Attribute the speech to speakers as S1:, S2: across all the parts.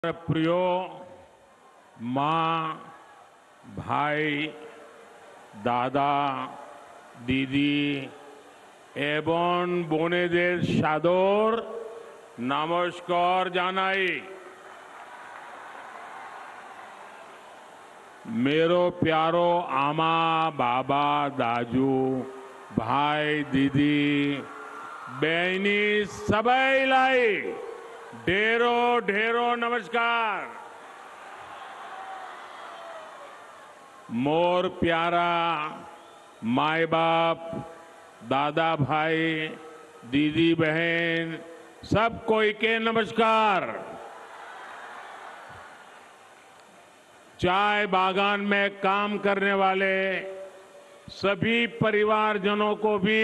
S1: प्रियो माँ, भाई, दादा, दीदी एवं बोनेदेर सादर नमस्कार जानाई। मेरो प्यारो आमा, बाबा, दाजू, भाई, दीदी, बहनी सबैलाई ढेरो ढेरो नमस्कार। मोर प्यारा माई बाप, दादा भाई, दीदी बहन सब कोई के नमस्कार। चाय बागान में काम करने वाले सभी परिवारजनों को भी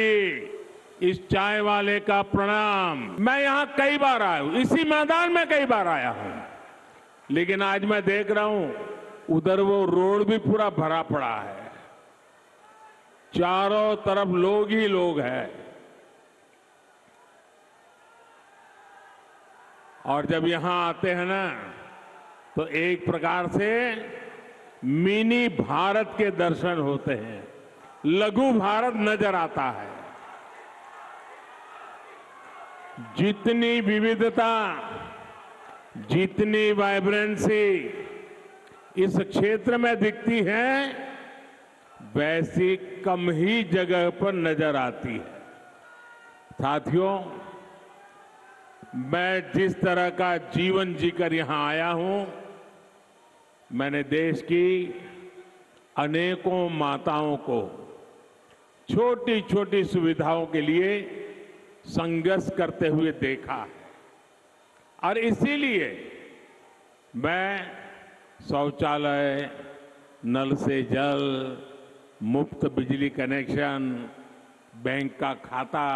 S1: इस चाय वाले का प्रणाम। मैं यहां कई बार आया हूं, इसी मैदान में कई बार आया हूं, लेकिन आज मैं देख रहा हूं उधर वो रोड भी पूरा भरा पड़ा है, चारों तरफ लोग ही लोग हैं। और जब यहां आते हैं ना तो एक प्रकार से मिनी भारत के दर्शन होते हैं, लघु भारत नजर आता है। जितनी विविधता, जितनी वाइब्रेंसी इस क्षेत्र में दिखती है, वैसी कम ही जगह पर नजर आती है। साथियों, मैं जिस तरह का जीवन जीकर यहां आया हूं, मैंने देश की अनेकों माताओं को छोटी छोटी सुविधाओं के लिए संघर्ष करते हुए देखा है और इसीलिए मैं शौचालय, नल से जल, मुफ्त बिजली कनेक्शन, बैंक का खाता,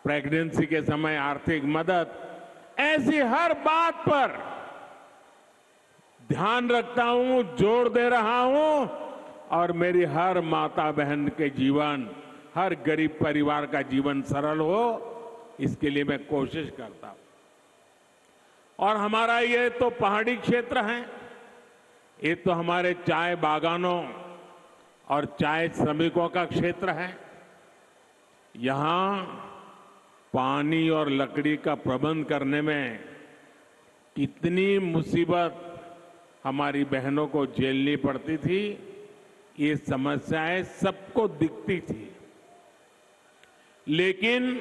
S1: प्रेगनेंसी के समय आर्थिक मदद, ऐसी हर बात पर ध्यान रखता हूं, जोर दे रहा हूं और मेरी हर माता बहन के जीवन, हर गरीब परिवार का जीवन सरल हो, इसके लिए मैं कोशिश करता हूं। और हमारा ये तो पहाड़ी क्षेत्र है, ये तो हमारे चाय बागानों और चाय श्रमिकों का क्षेत्र है। यहां पानी और लकड़ी का प्रबंध करने में कितनी मुसीबत हमारी बहनों को झेलनी पड़ती थी, ये समस्याएं सबको दिखती थी। लेकिन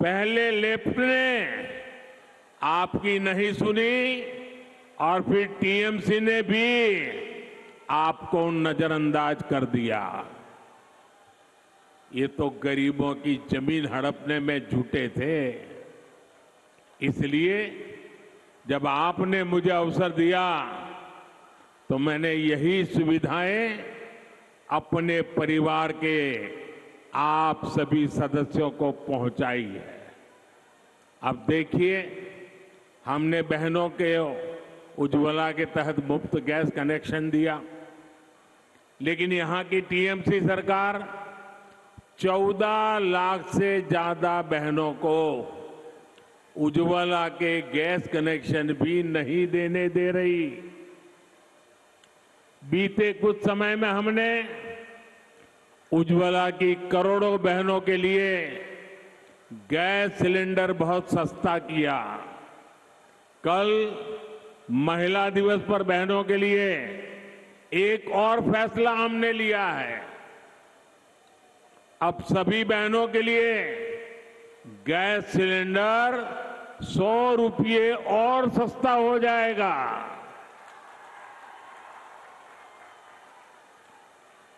S1: पहले लेफ्ट ने आपकी नहीं सुनी और फिर टीएमसी ने भी आपको नजरअंदाज कर दिया। ये तो गरीबों की जमीन हड़पने में जुटे थे। इसलिए जब आपने मुझे अवसर दिया तो मैंने यही सुविधाएं अपने परिवार के आप सभी सदस्यों को पहुंचाई है। अब देखिए, हमने बहनों के उज्ज्वला के तहत मुफ्त गैस कनेक्शन दिया, लेकिन यहां की टीएमसी सरकार 14 लाख से ज्यादा बहनों को उज्ज्वला के गैस कनेक्शन भी नहीं देने दे रही। बीते कुछ समय में हमने उज्ज्वला की करोड़ों बहनों के लिए गैस सिलेंडर बहुत सस्ता किया। कल महिला दिवस पर बहनों के लिए एक और फैसला हमने लिया है। अब सभी बहनों के लिए गैस सिलेंडर 100 रुपये और सस्ता हो जाएगा।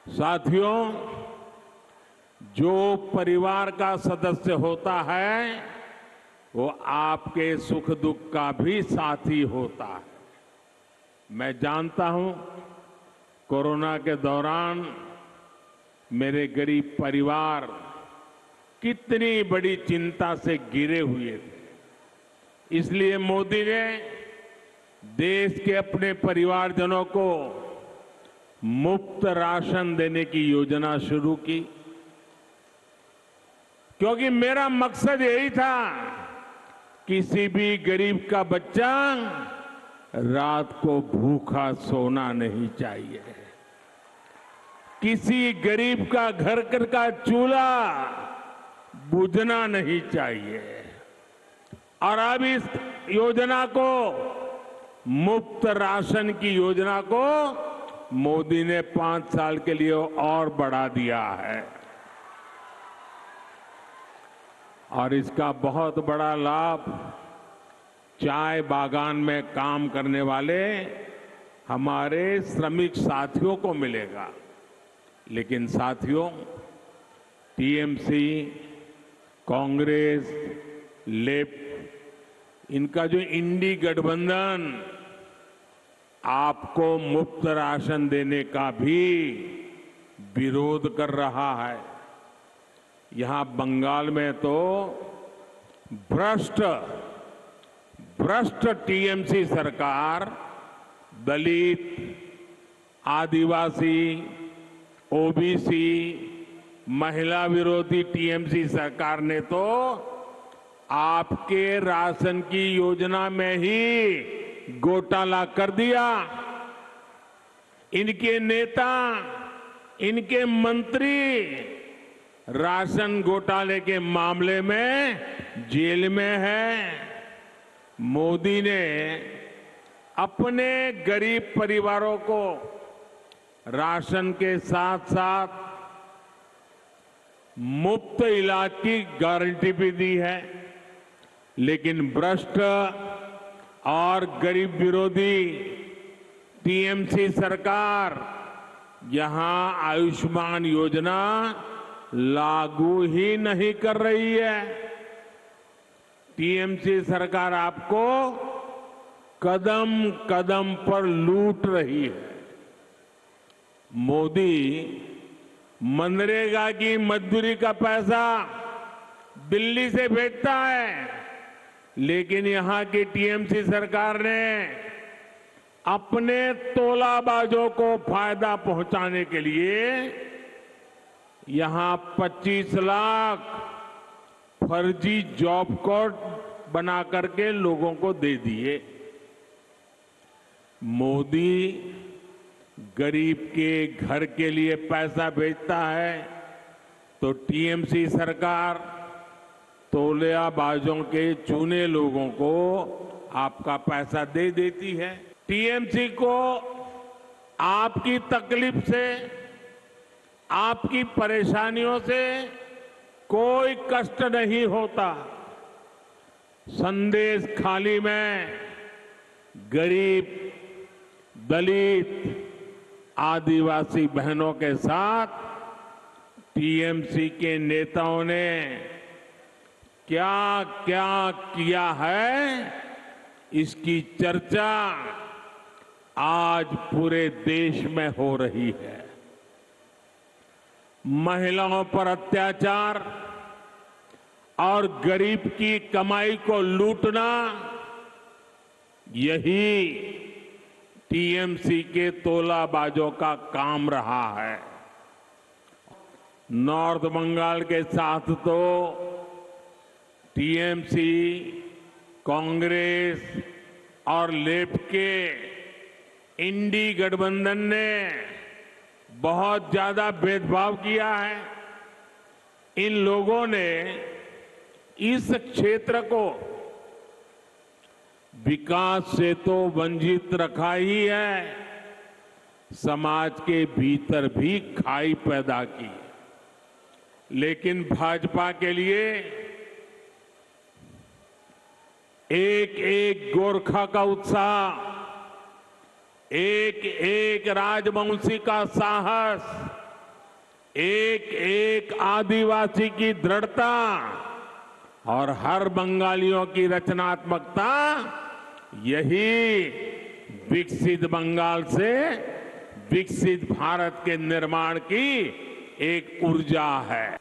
S1: साथियों, जो परिवार का सदस्य होता है वो आपके सुख दुख का भी साथी होता है। मैं जानता हूं कोरोना के दौरान मेरे गरीब परिवार कितनी बड़ी चिंता से घिरे हुए थे। इसलिए मोदी ने देश के अपने परिवारजनों को मुफ्त राशन देने की योजना शुरू की, क्योंकि मेरा मकसद यही था किसी भी गरीब का बच्चा रात को भूखा सोना नहीं चाहिए। किसी गरीब का घर का चूल्हा बुझना नहीं चाहिए। और अब इस योजना को, मुफ्त राशन की योजना को मोदी ने 5 साल के लिए और बढ़ा दिया है। और इसका बहुत बड़ा लाभ चाय बागान में काम करने वाले हमारे श्रमिक साथियों को मिलेगा। लेकिन साथियों, टीएमसी, कांग्रेस, लेफ्ट, इनका जो इंडी गठबंधन आपको मुफ्त राशन देने का भी विरोध कर रहा है। यहां बंगाल में तो भ्रष्ट टीएमसी सरकार दलित, आदिवासी, ओबीसी, महिला विरोधी टीएमसी सरकार ने तो आपके राशन की योजना में ही घोटाला कर दिया। इनके नेता, इनके मंत्री राशन घोटाले के मामले में जेल में है। मोदी ने अपने गरीब परिवारों को राशन के साथ साथ मुफ्त इलाज की गारंटी भी दी है। लेकिन भ्रष्ट और गरीब विरोधी टीएमसी सरकार यहां आयुष्मान योजना लागू ही नहीं कर रही है। टीएमसी सरकार आपको कदम कदम पर लूट रही है। मोदी मनरेगा की मजदूरी का पैसा दिल्ली से भेजता है, लेकिन यहां की टीएमसी सरकार ने अपने तोलाबाजों को फायदा पहुंचाने के लिए यहां 25 लाख फर्जी जॉब कार्ड बना करके लोगों को दे दिए। मोदी गरीब के घर के लिए पैसा भेजता है तो टीएमसी सरकार तोलेबाजों के चुने लोगों को आपका पैसा दे देती है। टीएमसी को आपकी तकलीफ से, आपकी परेशानियों से कोई कष्ट नहीं होता। संदेश खाली में गरीब, दलित, आदिवासी बहनों के साथ टीएमसी के नेताओं ने क्या क्या किया है, इसकी चर्चा आज पूरे देश में हो रही है। महिलाओं पर अत्याचार और गरीब की कमाई को लूटना, यही टीएमसी के तोलाबाजों का काम रहा है। नॉर्थ बंगाल के साथ तो टीएमसी, कांग्रेस और लेफ्ट के इंडी गठबंधन ने बहुत ज्यादा भेदभाव किया है। इन लोगों ने इस क्षेत्र को विकास से तो वंचित रखा ही है, समाज के भीतर भी खाई पैदा की। लेकिन भाजपा के लिए एक एक गोरखा का उत्साह, एक एक राजवंशी का साहस, एक एक आदिवासी की दृढ़ता और हर बंगालियों की रचनात्मकता, यही विकसित बंगाल से विकसित भारत के निर्माण की एक ऊर्जा है।